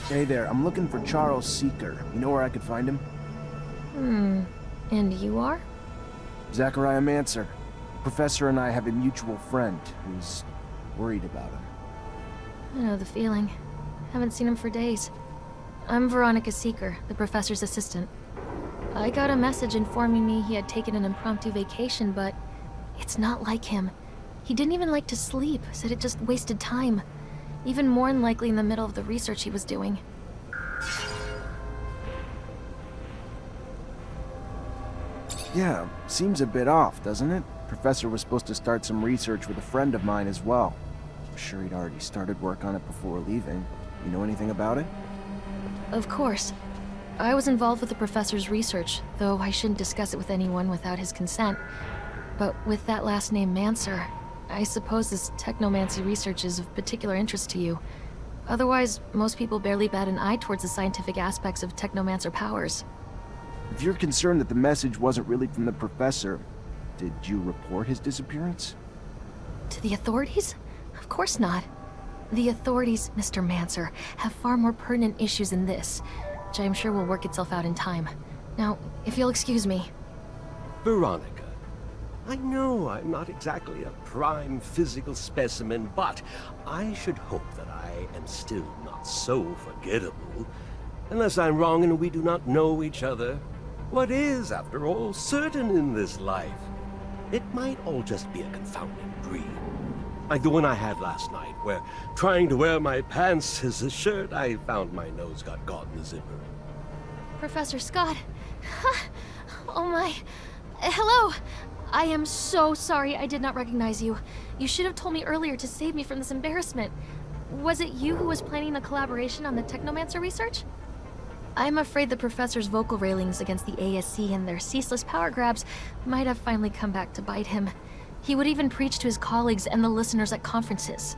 Hey there, I'm looking for Charles Seeker. You know where I could find him? And you are? Zachariah Mancer. Professor and I have a mutual friend who's worried about him. I know the feeling. Haven't seen him for days. I'm Veronica Seeker, the professor's assistant. I got a message informing me he had taken an impromptu vacation, but it's not like him. He didn't even like to sleep, said it just wasted time. Even more unlikely in the middle of the research he was doing. Yeah, seems a bit off, doesn't it? Professor was supposed to start some research with a friend of mine as well. I'm sure he'd already started work on it before leaving. You know anything about it? Of course. I was involved with the professor's research, though I shouldn't discuss it with anyone without his consent. But with that last name, Mancer, I suppose this technomancy research is of particular interest to you. Otherwise, most people barely bat an eye towards the scientific aspects of technomancer powers. If you're concerned that the message wasn't really from the professor, did you report his disappearance? To the authorities? Of course not. The authorities, Mr. Mancer, have far more pertinent issues than this, which I'm sure will work itself out in time. Now, if you'll excuse me. Veronica, I know I'm not exactly a prime physical specimen, but I should hope that I am still not so forgettable. Unless I'm wrong and we do not know each other. What is, after all, certain in this life? It might all just be a confounding dream. Like the one I had last night, where, trying to wear my pants as a shirt, I found my nose got caught in the zipper. Professor Scott. Oh my. Hello. I am so sorry I did not recognize you. You should have told me earlier to save me from this embarrassment. Was it you who was planning the collaboration on the Technomancer research? I'm afraid the professor's vocal railings against the ASC and their ceaseless power grabs might have finally come back to bite him. He would even preach to his colleagues and the listeners at conferences.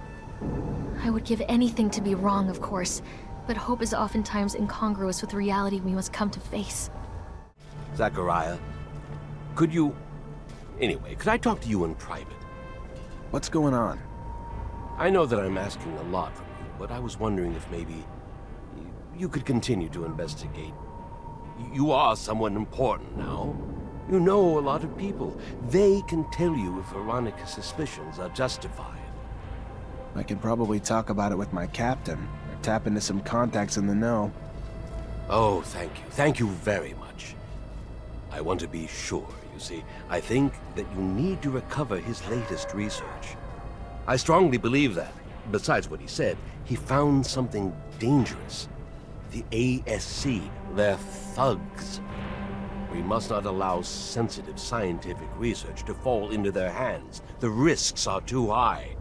I would give anything to be wrong, of course, but hope is oftentimes incongruous with the reality we must come to face. Zachariah, could you... Anyway, could I talk to you in private? What's going on? I know that I'm asking a lot from you, but I was wondering if maybe you could continue to investigate. You are someone important now. You know a lot of people. They can tell you if Veronica's suspicions are justified. I could probably talk about it with my captain, or tap into some contacts in the know. Oh, thank you. Thank you very much. I want to be sure, you see. I think that you need to recover his latest research. I strongly believe that, besides what he said, he found something dangerous. The ASC, they're thugs. We must not allow sensitive scientific research to fall into their hands. The risks are too high.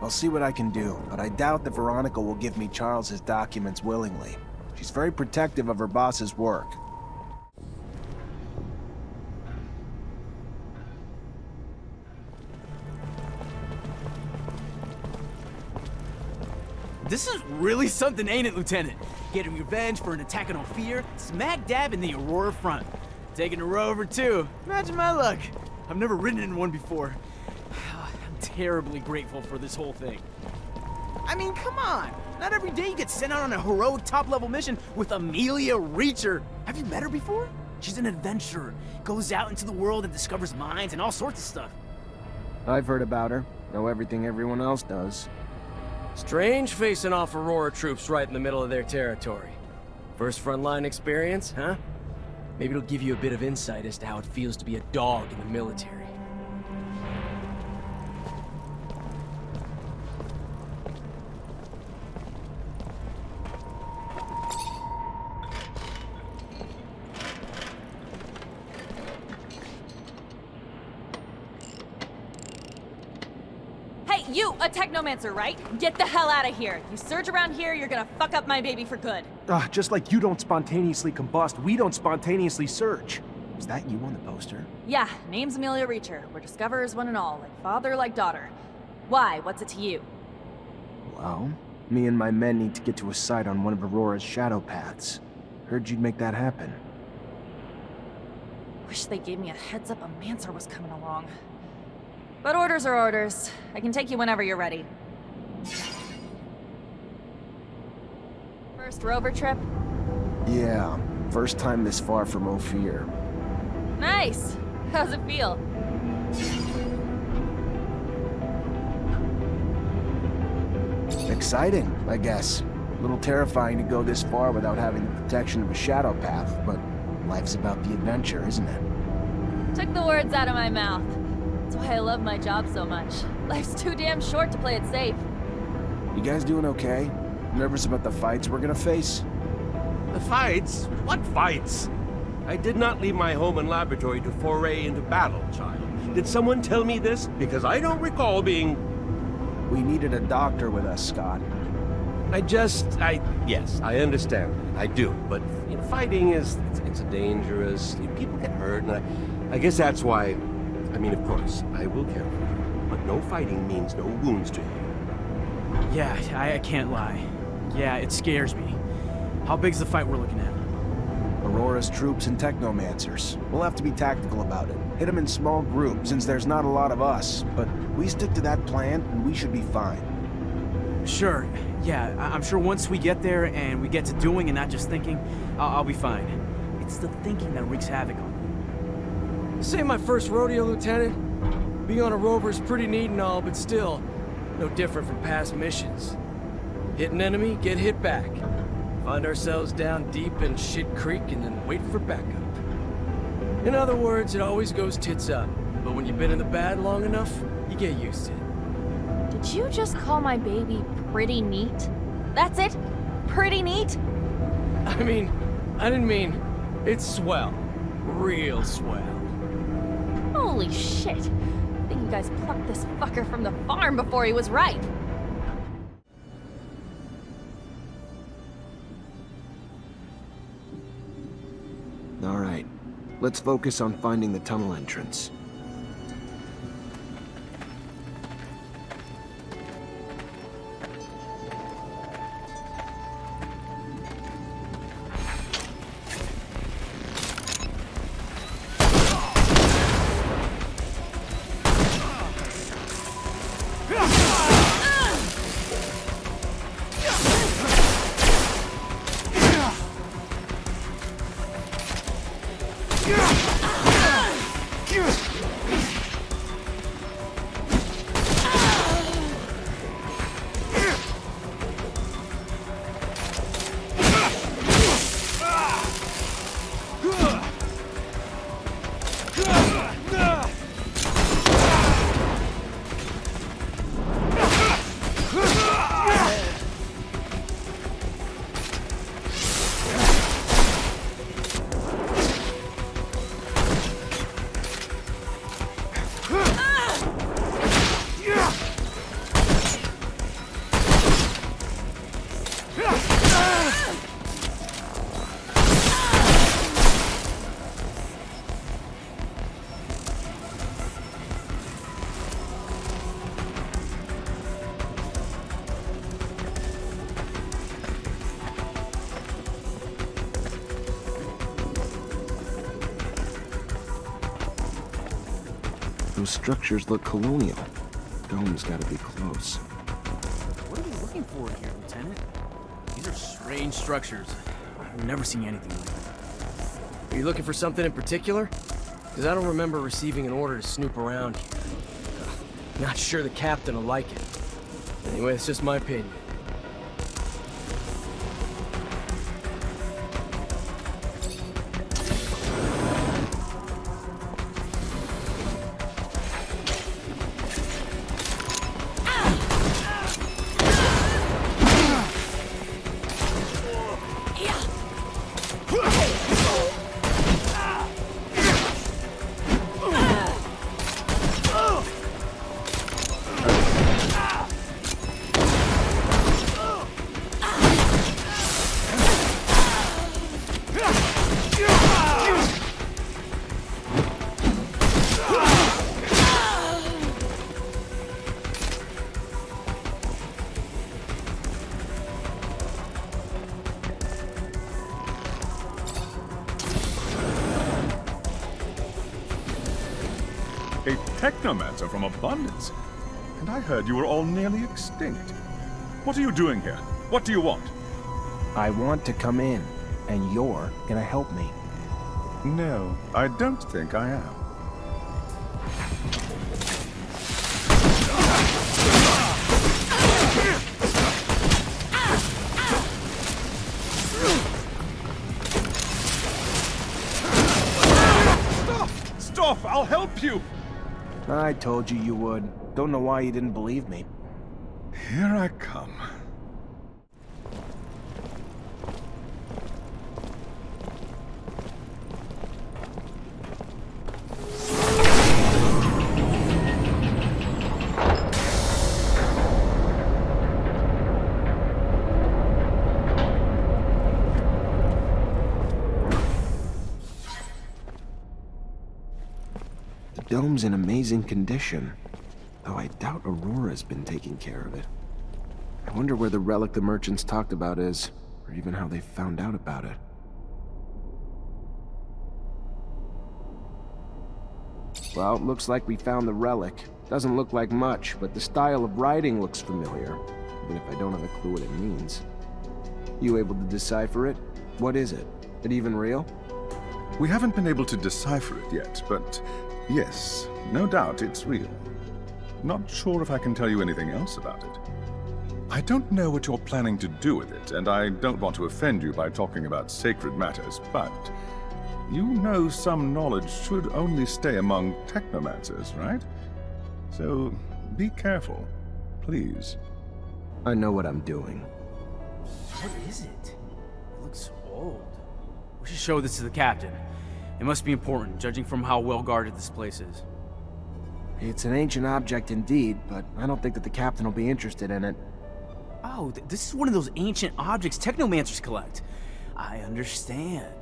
I'll see what I can do, but I doubt that Veronica will give me Charles's documents willingly. She's very protective of her boss's work. This is really something, ain't it, Lieutenant? Getting revenge for an attack on Ophir, smack dab in the Aurora front. Taking a rover, too. Imagine my luck. I've never ridden in one before. I'm terribly grateful for this whole thing. I mean, come on. Not every day you get sent out on a heroic top-level mission with Amelia Reacher. Have you met her before? She's an adventurer. Goes out into the world and discovers mines and all sorts of stuff. I've heard about her. Know everything everyone else does. Strange facing off Aurora troops right in the middle of their territory. First frontline experience, huh? Maybe it'll give you a bit of insight as to how it feels to be a dog in the military. You, a Technomancer, right? Get the hell out of here. You surge around here, you're gonna fuck up my baby for good. Just like you don't spontaneously combust, we don't spontaneously search. Is that you on the poster? Yeah, name's Amelia Reacher. We're discoverers one and all, like father, like daughter. Why? What's it to you? Well, me and my men need to get to a site on one of Aurora's shadow paths. Heard you'd make that happen. Wish they gave me a heads up a Mancer was coming along. But orders are orders. I can take you whenever you're ready. First first rover trip? Yeah, first time this far from Ophir. Nice. How's it feel? Exciting, I guess. A little terrifying to go this far without having the protection of a shadow path, but life's about the adventure, isn't it? Took the words out of my mouth. That's why I love my job so much. Life's too damn short to play it safe. You guys doing okay? Nervous about the fights we're gonna face? The fights? What fights? I did not leave my home and laboratory to foray into battle, child. Did someone tell me this? Because I don't recall being... We needed a doctor with us, Scott. Yes, I understand. I do. But fighting it's dangerous. People get hurt, and I guess that's why... I mean, of course, I will care for you. But no fighting means no wounds to you. Yeah, I can't lie. Yeah, it scares me. How big's the fight we're looking at? Aurora's troops and Technomancers. We'll have to be tactical about it. Hit them in small groups, since there's not a lot of us. But we stick to that plan, and we should be fine. Sure. Yeah, I'm sure once we get there and we get to doing and not just thinking, I'll be fine. It's the thinking that wreaks havoc on me. This ain't my first rodeo, Lieutenant. Being on a rover is pretty neat and all, but still, no different from past missions. Hit an enemy, get hit back. Find ourselves down deep in Shit Creek and then wait for backup. In other words, it always goes tits up. But when you've been in the bad long enough, you get used to it. Did you just call my baby pretty neat? That's it? Pretty neat? I mean, I didn't mean... It's swell. Real swell. Holy shit. I think you guys plucked this fucker from the farm before he was ripe. All right. Let's focus on finding the tunnel entrance. Those structures look colonial. Dome's gotta be close. What are we looking for here, Lieutenant? These are strange structures. I've never seen anything like that. Are you looking for something in particular? Because I don't remember receiving an order to snoop around here. Not sure the captain will like it. Anyway, it's just my opinion. A Technomancer from Abundance. And I heard you were all nearly extinct. What are you doing here? What do you want? I want to come in, and you're gonna help me. No, I don't think I am. Stop! I'll help you! I told you you would. Don't know why you didn't believe me. Here I come. The dome's in amazing condition, though I doubt Aurora's been taking care of it. I wonder where the relic the merchants talked about is, or even how they found out about it. Well, it looks like we found the relic. Doesn't look like much, but the style of writing looks familiar, even if I don't have a clue what it means. You able to decipher it? What is it? It even real? We haven't been able to decipher it yet, but yes, no doubt it's real. Not sure if I can tell you anything else about it. I don't know what you're planning to do with it, and I don't want to offend you by talking about sacred matters, but you know some knowledge should only stay among technomancers, right? So be careful, please. I know what I'm doing. What is it? It looks old. We should show this to the captain. It must be important, judging from how well guarded this place is. It's an ancient object indeed, but I don't think that the captain will be interested in it. Oh, this is one of those ancient objects technomancers collect. I understand.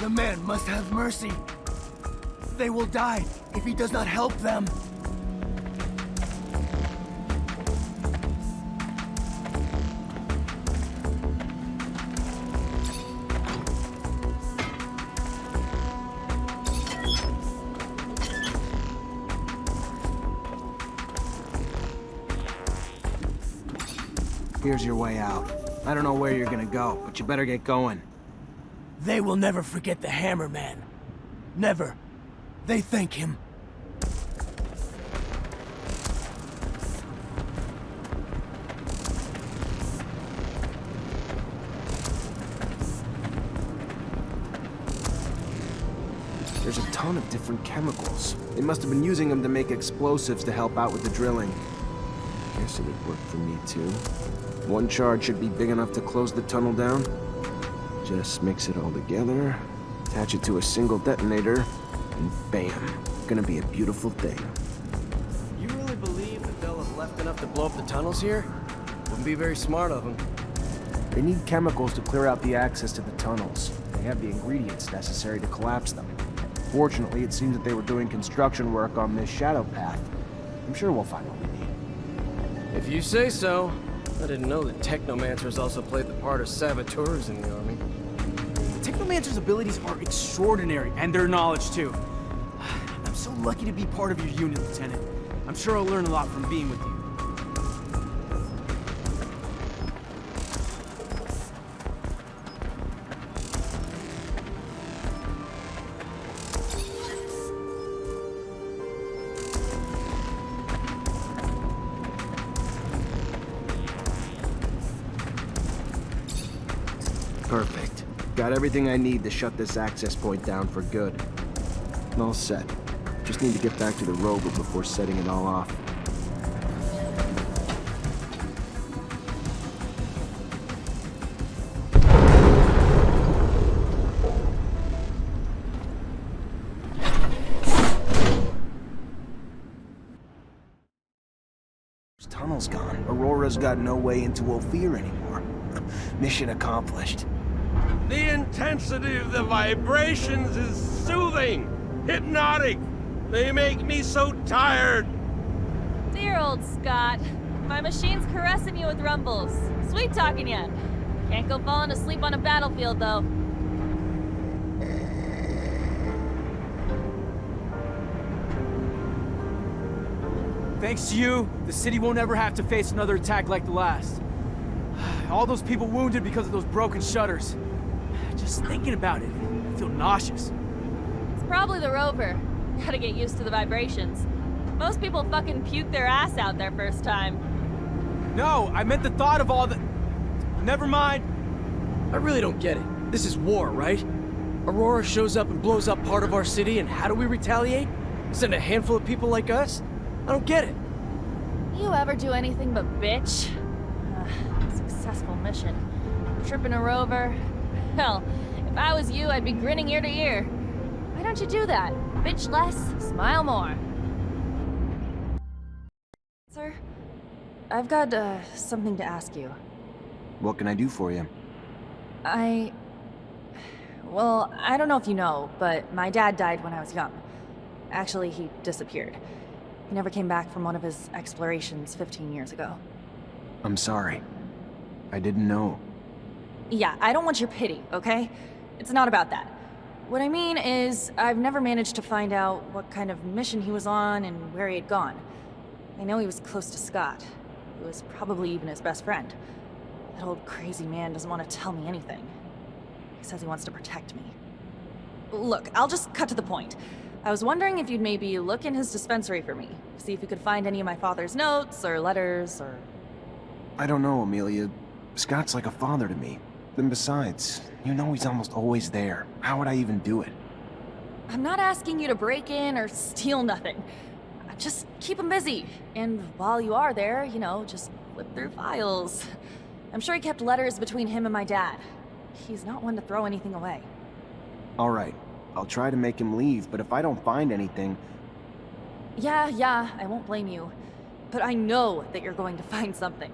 The man must have mercy. They will die if he does not help them. Here's your way out. I don't know where you're gonna go, but you better get going. They will never forget the Hammer Man. Never. They thank him. There's a ton of different chemicals. They must have been using them to make explosives to help out with the drilling. Guess it would work for me too. One charge should be big enough to close the tunnel down. Just mix it all together, attach it to a single detonator, and bam. Gonna be a beautiful thing. You really believe that they'll have left enough to blow up the tunnels here? Wouldn't be very smart of them. They need chemicals to clear out the access to the tunnels. They have the ingredients necessary to collapse them. Fortunately, it seems that they were doing construction work on this shadow path. I'm sure we'll find what we need. If you say so. I didn't know that Technomancers also played the part of saboteurs in the army. The Technomancer's abilities are extraordinary, and their knowledge too. I'm so lucky to be part of your unit, Lieutenant. I'm sure I'll learn a lot from being with you. Got everything I need to shut this access point down for good. All set. Just need to get back to the rover before setting it all off. Tunnel's gone. Aurora's got no way into Ophir anymore. Mission accomplished. The intensity of the vibrations is soothing, hypnotic. They make me so tired. Dear old Scott. My machine's caressing you with rumbles. Sweet talking ya. Can't go falling asleep on a battlefield, though. Thanks to you, the city won't ever have to face another attack like the last. All those people wounded because of those broken shutters. Just thinking about it, I feel nauseous. It's probably the rover. Gotta get used to the vibrations. Most people fucking puke their ass out their first time. No, I meant the thought of all the... Never mind. I really don't get it. This is war, right? Aurora shows up and blows up part of our city, and how do we retaliate? Send a handful of people like us? I don't get it. You ever do anything but bitch? Successful mission. Tripping a rover. Hell, if I was you, I'd be grinning ear to ear. Why don't you do that? Bitch less, smile more. Sir, I've got, something to ask you. What can I do for you? Well, I don't know if you know, but my dad died when I was young. Actually, he disappeared. He never came back from one of his explorations 15 years ago. I'm sorry. I didn't know. Yeah, I don't want your pity, okay? It's not about that. What I mean is, I've never managed to find out what kind of mission he was on and where he had gone. I know he was close to Scott, who was probably even his best friend. That old crazy man doesn't want to tell me anything. He says he wants to protect me. Look, I'll just cut to the point. I was wondering if you'd maybe look in his dispensary for me, see if you could find any of my father's notes or letters or... I don't know, Amelia. Scott's like a father to me. And besides, you know he's almost always there. How would I even do it? I'm not asking you to break in or steal nothing. Just keep him busy. And while you are there, you know, just flip through files. I'm sure he kept letters between him and my dad. He's not one to throw anything away. All right. I'll try to make him leave, but if I don't find anything... Yeah, I won't blame you. But I know that you're going to find something.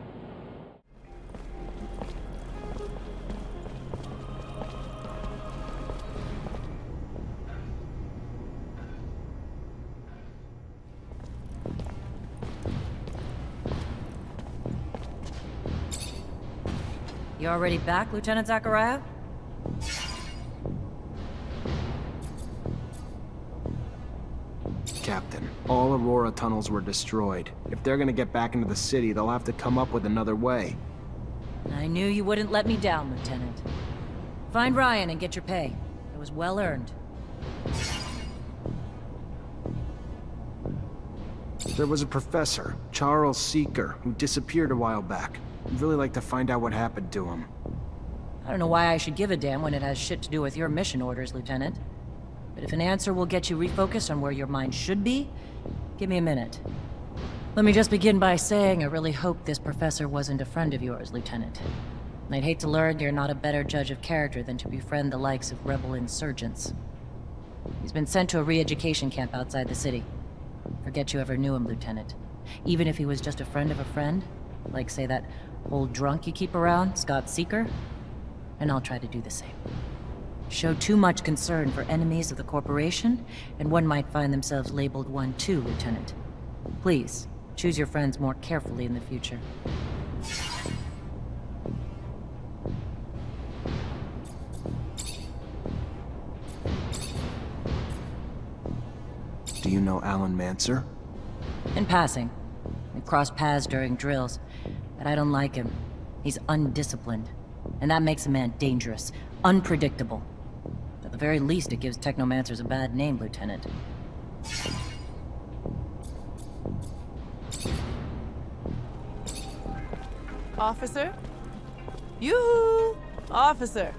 You already back, Lieutenant Zachariah? Captain, all Aurora tunnels were destroyed. If they're gonna get back into the city, they'll have to come up with another way. I knew you wouldn't let me down, Lieutenant. Find Ryan and get your pay. It was well earned. There was a professor, Charles Seeker, who disappeared a while back. I'd really like to find out what happened to him. I don't know why I should give a damn when it has shit to do with your mission orders, Lieutenant. But if an answer will get you refocused on where your mind should be, give me a minute. Let me just begin by saying I really hope this professor wasn't a friend of yours, Lieutenant. And I'd hate to learn you're not a better judge of character than to befriend the likes of rebel insurgents. He's been sent to a re-education camp outside the city. Forget you ever knew him, Lieutenant. Even if he was just a friend of a friend, like, say, that old drunk you keep around, Scott Seeker, and I'll try to do the same. Show too much concern for enemies of the corporation, and one might find themselves labeled one too, Lieutenant. Please, choose your friends more carefully in the future. Do you know Alan Mancer? In passing. We crossed paths during drills, but I don't like him. He's undisciplined, and that makes a man dangerous, unpredictable. At the very least, it gives Technomancers a bad name, Lieutenant. Officer? Yoo-hoo! Officer!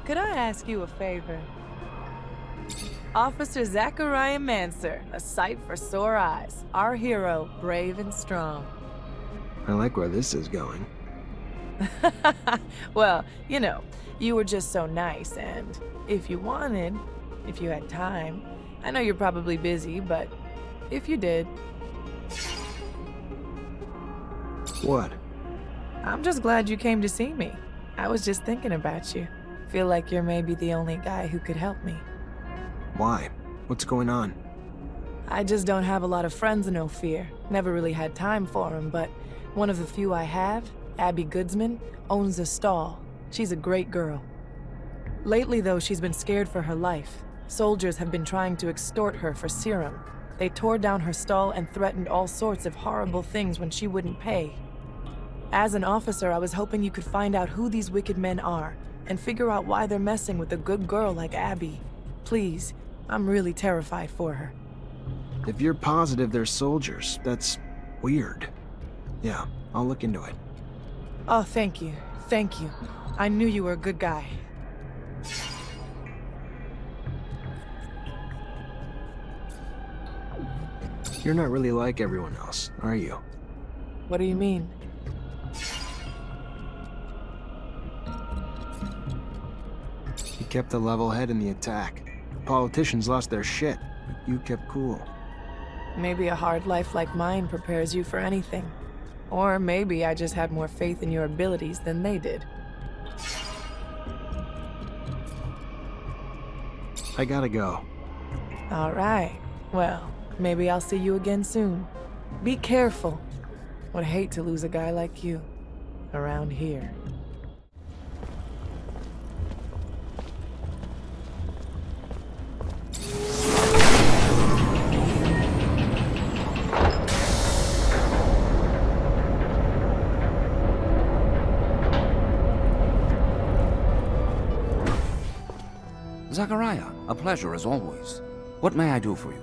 could I ask you a favor? Officer Zachariah Mancer, a sight for sore eyes. Our hero, brave and strong. I like where this is going. Well, you know, you were just so nice, and if you wanted, if you had time, I know you're probably busy, but if you did... What? I'm just glad you came to see me. I was just thinking about you. Feel like you're maybe the only guy who could help me. Why? What's going on? I just don't have a lot of friends in Ophir. Never really had time for them, but one of the few I have, Abby Goodsman, owns a stall. She's a great girl. Lately, though, she's been scared for her life. Soldiers have been trying to extort her for serum. They tore down her stall and threatened all sorts of horrible things when she wouldn't pay. As an officer, I was hoping you could find out who these wicked men are and figure out why they're messing with a good girl like Abby. Please, I'm really terrified for her. If you're positive they're soldiers, that's weird. Yeah, I'll look into it. Oh, thank you. Thank you. I knew you were a good guy. You're not really like everyone else, are you? What do you mean? You kept a level head in the attack. The politicians lost their shit, but you kept cool. Maybe a hard life like mine prepares you for anything. Or maybe I just had more faith in your abilities than they did. I gotta go. All right. Well, maybe I'll see you again soon. Be careful. Would hate to lose a guy like you around here. Zachariah, a pleasure as always. What may I do for you?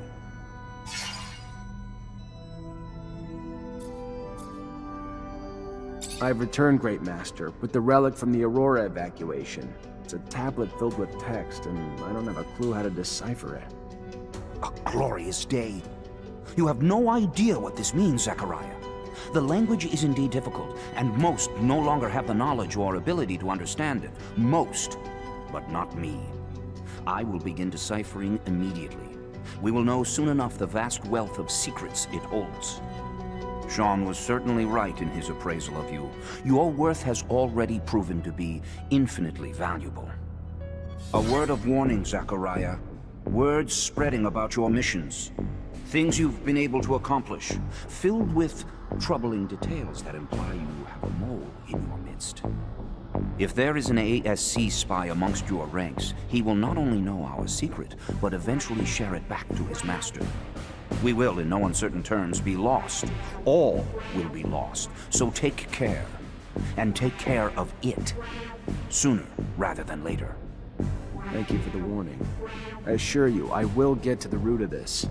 I've returned, Great Master, with the relic from the Aurora evacuation. It's a tablet filled with text, and I don't have a clue how to decipher it. A glorious day. You have no idea what this means, Zachariah. The language is indeed difficult, and most no longer have the knowledge or ability to understand it. Most, but not me. I will begin deciphering immediately. We will know soon enough the vast wealth of secrets it holds. Jean was certainly right in his appraisal of you. Your worth has already proven to be infinitely valuable. A word of warning, Zachariah. Words spreading about your missions. Things you've been able to accomplish, filled with troubling details that imply you have a mole in your midst. If there is an ASC spy amongst your ranks, he will not only know our secret, but eventually share it back to his master. We will, in no uncertain terms, be lost. All will be lost. So take care. And take care of it. Sooner rather than later. Thank you for the warning. I assure you, I will get to the root of this.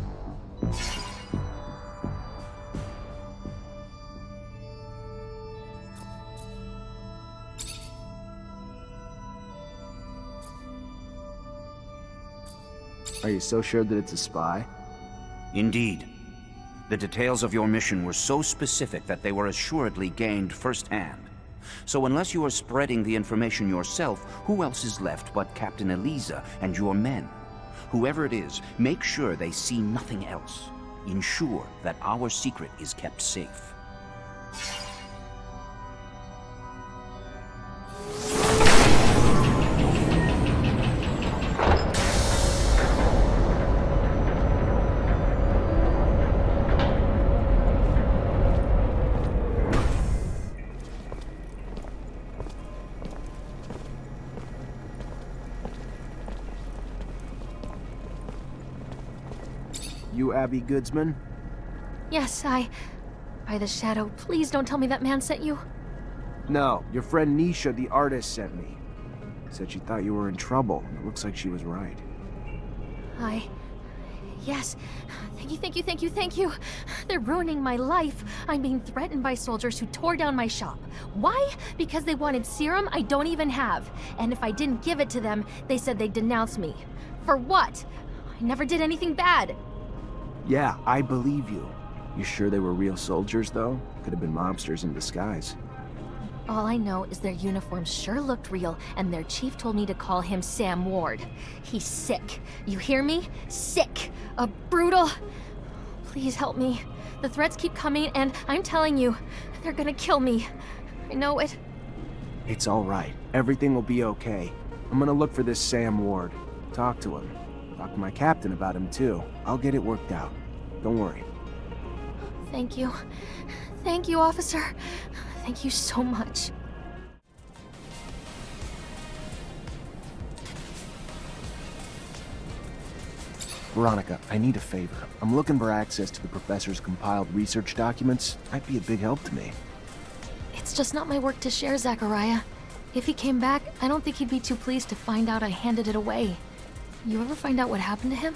Are you so sure that it's a spy? Indeed. The details of your mission were so specific that they were assuredly gained firsthand. So unless you are spreading the information yourself, who else is left but Captain Eliza and your men? Whoever it is, make sure they see nothing else. Ensure that our secret is kept safe. You Abby Goodsman? Yes, By the Shadow, please don't tell me that man sent you. No, your friend Neisha, the artist, sent me. Said she thought you were in trouble, and it looks like she was right. Yes. Thank you. They're ruining my life. I'm being threatened by soldiers who tore down my shop. Why? Because they wanted serum I don't even have. And if I didn't give it to them, they said they'd denounce me. For what? I never did anything bad. Yeah, I believe you. You sure they were real soldiers, though? Could have been mobsters in disguise. All I know is their uniforms sure looked real, and their chief told me to call him Sam Ward. He's sick. You hear me? Sick. A brutal... Please help me. The threats keep coming, and I'm telling you, they're gonna kill me. I know it. It's all right. Everything will be okay. I'm gonna look for this Sam Ward. Talk to him. Talk to my captain about him, too. I'll get it worked out. Don't worry. Thank you. Thank you, officer. Thank you so much. Veronica, I need a favor. I'm looking for access to the professor's compiled research documents. Might be a big help to me. It's just not my work to share, Zachariah. If he came back, I don't think he'd be too pleased to find out I handed it away. You ever find out what happened to him?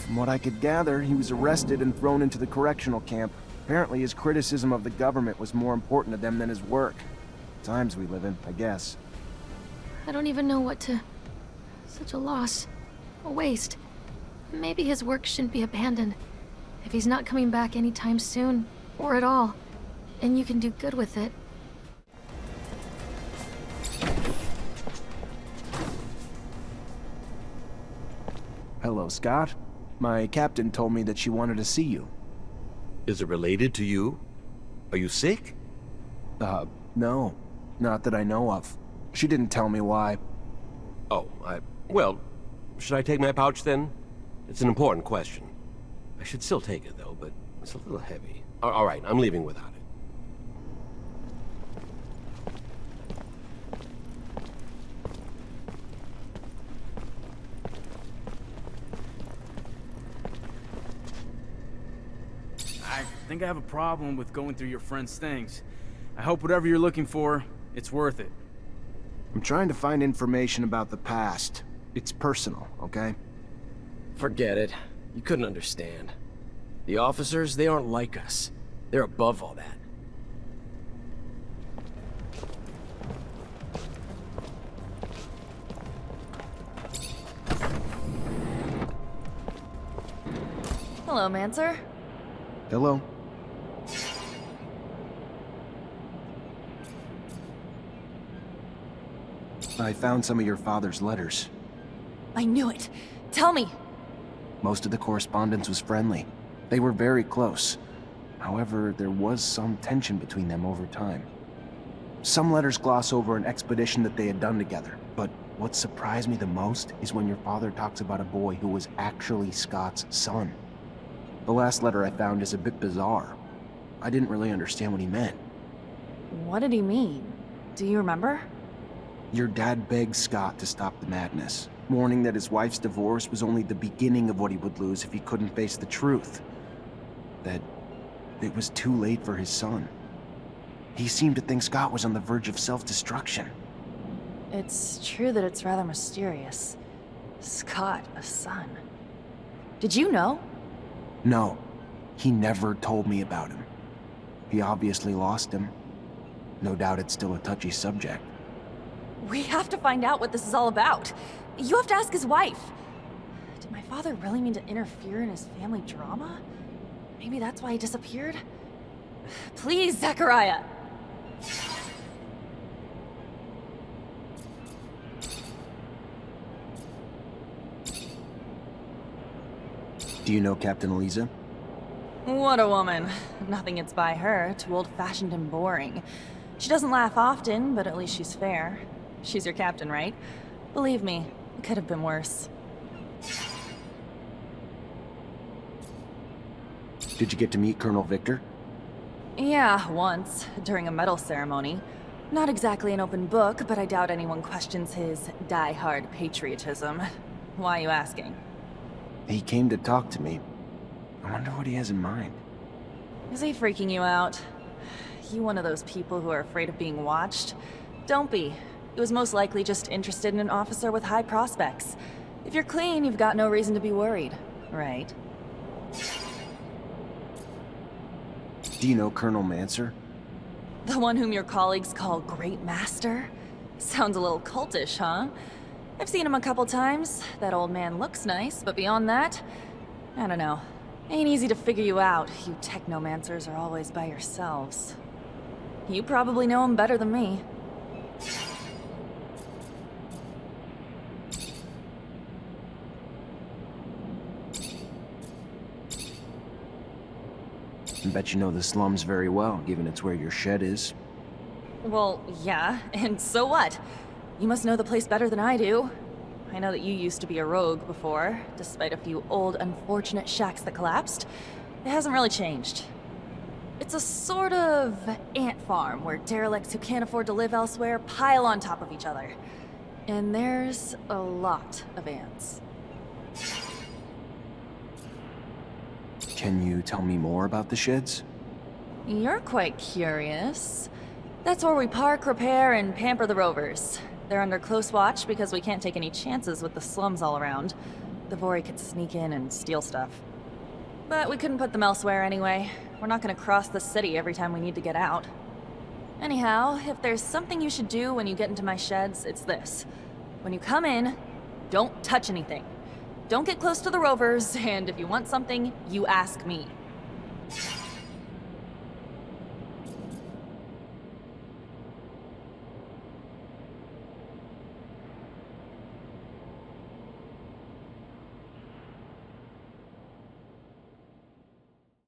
From what I could gather, he was arrested and thrown into the correctional camp. Apparently his criticism of the government was more important to them than his work. Times we live in, I guess. I don't even know what to... Such a loss. A waste. Maybe his work shouldn't be abandoned. If he's not coming back anytime soon, or at all, and you can do good with it. Hello, Scott. My captain told me that she wanted to see you. Is it related to you? Are you sick? No. Not that I know of. She didn't tell me why. Oh, well, should I take my pouch then? It's an important question. I should still take it though, but it's a little heavy. All right, I'm leaving without it. I think I have a problem with going through your friend's things. I hope whatever you're looking for, it's worth it. I'm trying to find information about the past. It's personal, okay? Forget it. You couldn't understand. The officers, they aren't like us. They're above all that. Hello, Mancer. Hello? I found some of your father's letters. I knew it. Tell me. Most of the correspondence was friendly. They were very close. However, there was some tension between them over time. Some letters gloss over an expedition that they had done together, but what surprised me the most is when your father talks about a boy who was actually Scott's son. The last letter I found is a bit bizarre. I didn't really understand what he meant. What did he mean? Do you remember? Your dad begged Scott to stop the madness, warning that his wife's divorce was only the beginning of what he would lose if he couldn't face the truth. That it was too late for his son. He seemed to think Scott was on the verge of self-destruction. It's true that it's rather mysterious. Scott, a son. Did you know? No, he never told me about him. He obviously lost him. No doubt it's still a touchy subject. We have to find out what this is all about. You have to ask his wife. Did my father really mean to interfere in his family drama? Maybe that's why he disappeared? Please, Zachariah! Do you know Captain Eliza? What a woman. Nothing gets by her. Too old-fashioned and boring. She doesn't laugh often, but at least she's fair. She's your captain, right? Believe me, it could have been worse. Did you get to meet Colonel Victor? Yeah, once, during a medal ceremony. Not exactly an open book, but I doubt anyone questions his die-hard patriotism. Why are you asking? He came to talk to me. I wonder what he has in mind. Is he freaking you out? You one of those people who are afraid of being watched? Don't be. He was most likely just interested in an officer with high prospects. If you're clean, you've got no reason to be worried, right? Do you know Colonel Mancer? The one whom your colleagues call Great Master? Sounds a little cultish, huh? I've seen him a couple times. That old man looks nice, but beyond that, I don't know. Ain't easy to figure you out. You technomancers are always by yourselves. You probably know him better than me. I bet you know the slums very well, given it's where your shed is. Well, yeah, and so what? You must know the place better than I do. I know that you used to be a rogue before, despite a few old, unfortunate shacks that collapsed. It hasn't really changed. It's a sort of ant farm where derelicts who can't afford to live elsewhere pile on top of each other. And there's a lot of ants. Can you tell me more about the sheds? You're quite curious. That's where we park, repair, and pamper the rovers. They're under close watch because we can't take any chances with the slums all around. The Vori could sneak in and steal stuff. But we couldn't put them elsewhere anyway. We're not gonna cross the city every time we need to get out. Anyhow, if there's something you should do when you get into my sheds, it's this. When you come in, don't touch anything. Don't get close to the rovers, and if you want something, you ask me.